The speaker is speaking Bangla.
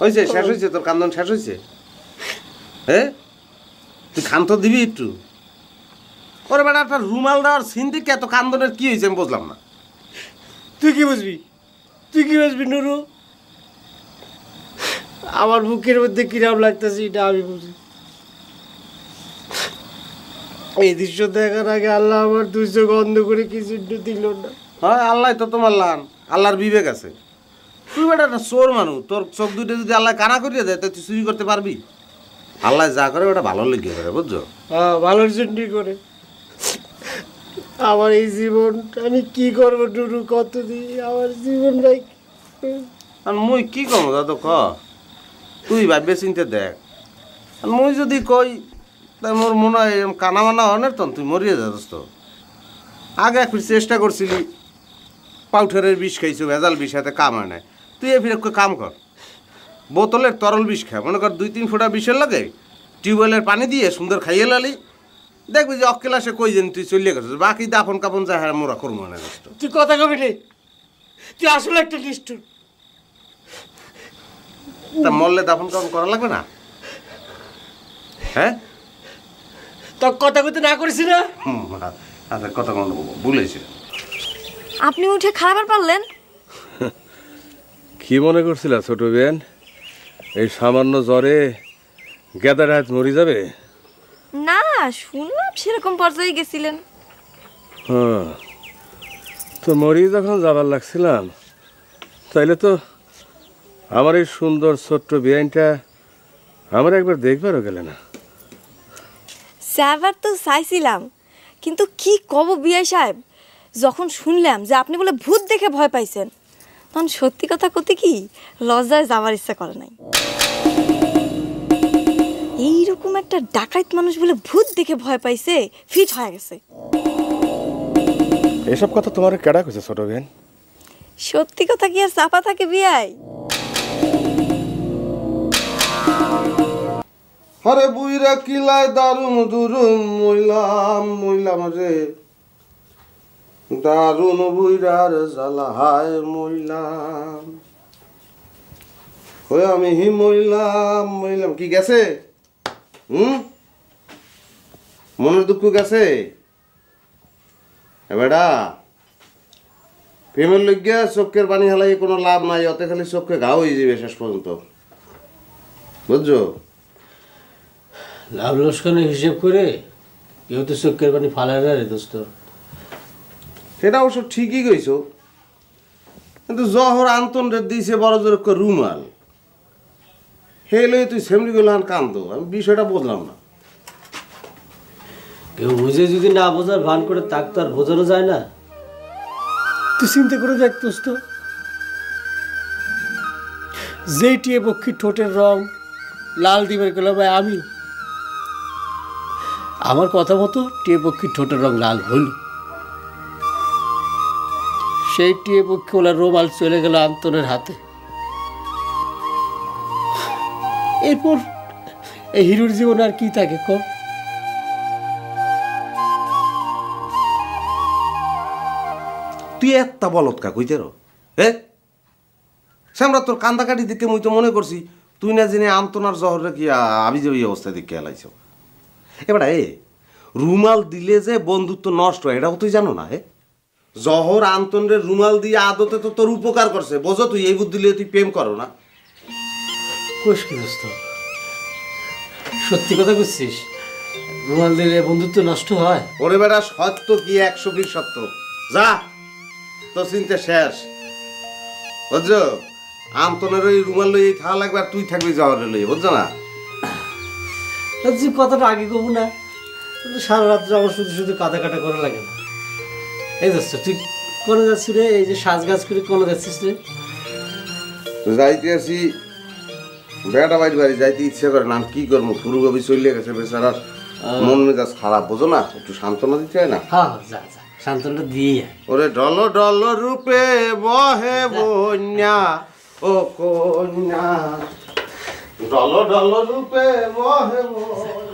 হয়েছে, শেষ হয়েছে, তোর কান্দন শেষ হয়েছে। হ্যাঁ, তুই খান তো দিবি একটু। ওরে বেটা, একটা রুমাল দেওয়ার সিন্দিকে এত কান্দনের কি হয়েছে আমি বুঝলাম না। তুই কি বুঝবি নুরু? আমার বুকের মধ্যে কিরাম লাগতেছে এটা আমি বুঝি। এই দৃশ্য দেখার আগে আল্লাহ আমার দুই চোখ অন্ধ করে কিছু দিল না। হ্যাঁ, আল্লাহ তো তোমার লান, আল্লাহর বিবেক আছে। তুই বেটা একটা চোর মানুষ, তোর চোখ দুটো যদি আল্লাহ কানা করিয়ে দেয়, তুই চুরি করতে পারবি? আল্লাহ যা করে ওটা ভালো লেগে করে, বুঝছো? হ্যাঁ, ভালোর জন্যই করে। আমার এই জীবন আমি কি করবো নুরু, কত দিই আমার জীবন ভাই। আর মুই কি করবো দাদু ক, তুই ভাববে চিনতে দেখ। আর মুই যদি কই তাই মোর মনে হয় কানা মানা অনেক তখন তুই মরিয়ে যাস। তো আগে একটু চেষ্টা করছিলি, পাউঠারের বিষ খাইছো, ভেজাল বিষ হাতে কাম হয় না। তুই এ ফিরে কাম কর, বোতলের তরল বিষ খা। মনে কর 2-3 ফোঁটা বিষের লাগে টিউবওয়েলের পানি দিয়ে সুন্দর খাইয়ে লালি, দেখবি যে অক্কেলাসে কই যেন তুই চলিয়ে গেছিস। বাকি দাফন কাপন যা হ্যাঁ মোরা করবো না। তুই কথা কবি রে, তুই আসলে একটা নিষ্ঠুর। তা মরলে দাফন কাপন করা লাগবে না? হ্যাঁ, তোর কথা কইতে না করেছি না? আচ্ছা, কথা কোনো ভুলেছি। আপনি উঠে খাবার পারলেন? কি মনে করছিলা ছোট বেন, এই সামান্য জ্বরে গেদার হাত মরি যাবে? না, শুনলাম সেরকম পর্যায়ে গেছিলেন। হ্যাঁ, তো মরি যখন যাবার লাগছিলাম, তাইলে তো আমার এই সুন্দর ছোট্ট বেআইনটা আমার একবার দেখবারও গেলে না। স্যাবার তো চাইছিলাম, কিন্তু কি কব বিআই সাহেব, যখন শুনলাম যে আপনি বলে ভূত দেখে ভয় পাইছেন, তখন সত্যি কথা কতে কি লজ্জায় যাওয়ার ইচ্ছা করে নাই। এইরকম একটা ডাকাইত মানুষ বলে ভূত দেখে ভয় পাইছে, ফিট হয়ে গেছে। এসব কথা তোমার কেডা কইছে ছোট বেন? সত্যি কথা কি আর চাপা থাকে বিআই? আরে বুইরা কিলায় দারুন দুরুম মইলাম রে, দারুন বুইরার জ্বালা হায় মইলাম। ওই আমি মইলাম কি গেছে? মনের দুঃখ গেছে? বেটা, প্রেমের লইগা চোখের পানি হালাই কোনো লাভ নাই, অতে খালি চোখে ঘা হয়ে যাবে শেষ পর্যন্ত, বুঝছো? লাভ লোকসানের হিসেব করে কেউ তো চোখের পানি ফালায় না রে দোস্ত। সেটা অবশ্য ঠিকই কইছো, কিন্তু জহর আন্তন রে দিয়েছে বড় জোর রুমাল, হেলে তুই সেমরি গুলান কান্দ। আমি বিষয়টা বুঝলাম না। কেউ বুঝে যদি না বোঝার ভান করে তাক তো আর বোঝানো যায় না। তুই চিন্তা করে দেখ দোস্ত, যেই টিয়ে পক্ষীর ঠোঁটের রং লাল দিবের গেল ভাই আমি, আমার কথা মতো টিয়ে পক্ষীর ঠোঁটের রং লাল হল, সেই টিয়ে পক্ষী ওলা রোমাল চলে গেল আন্তনের হাতে। এরপর এই হিরোর জীবন আর কি থাকে কম? তুই একটা বলত কা কইতে রো? হ্যাঁ, সামরা তোর কান্দাকাটি দিকে মুই তো মনে করছি তুই না জেনে আন্তনার জহরে কি আবি যাবি অবস্থায় দিকে এলাইছ। এবার রুমাল দিলে যে বন্ধুত্ব নষ্ট হয় এটাও তুই জানো না? জহর আন্তনের রুমাল দিয়ে আদতে তো তোর উপকার করছে, বোঝো? তুই এই বুদ্ধি দিলে তুই প্রেম করো না? কোষ কি দোস্ত, সত্যি কথা বুঝছিস? রুমাল দিলে বন্ধুত্ব নষ্ট হয়? ওরে বেটা, সত্য কি 120 সত্য। যা, তোর চিন্তা শেষ, বুঝছো? আন্তনের ওই রুমাল লই থাকা লাগবে, আর তুই থাকবি জহরে লই, বুঝছো না? যে কথাটা আগে কব না, সারা রাত্রে আমার শুধু শুধু কাটা কাটা করা লাগে না। এই দোস্ত, তুই কোনে যাচ্ছি রে? এই যে সাজ গাছ করে কোনে যাচ্ছিস রে? যাইতে আসি বেটা বাড়ি যাইতে ইচ্ছে করে না, কি করবো? ফুরুভাবি চলে গেছে বেচারার, মন মেজাজ খারাপ, বোঝো না? একটু সান্ত্বনা দিতে হয় না? হ্যাঁ, যা যা, সান্ত্বনা দিয়ে। ওরে ডল ডল রূপে বহে বন্যা, ও কন্যা, ডল ডল রূপে বহে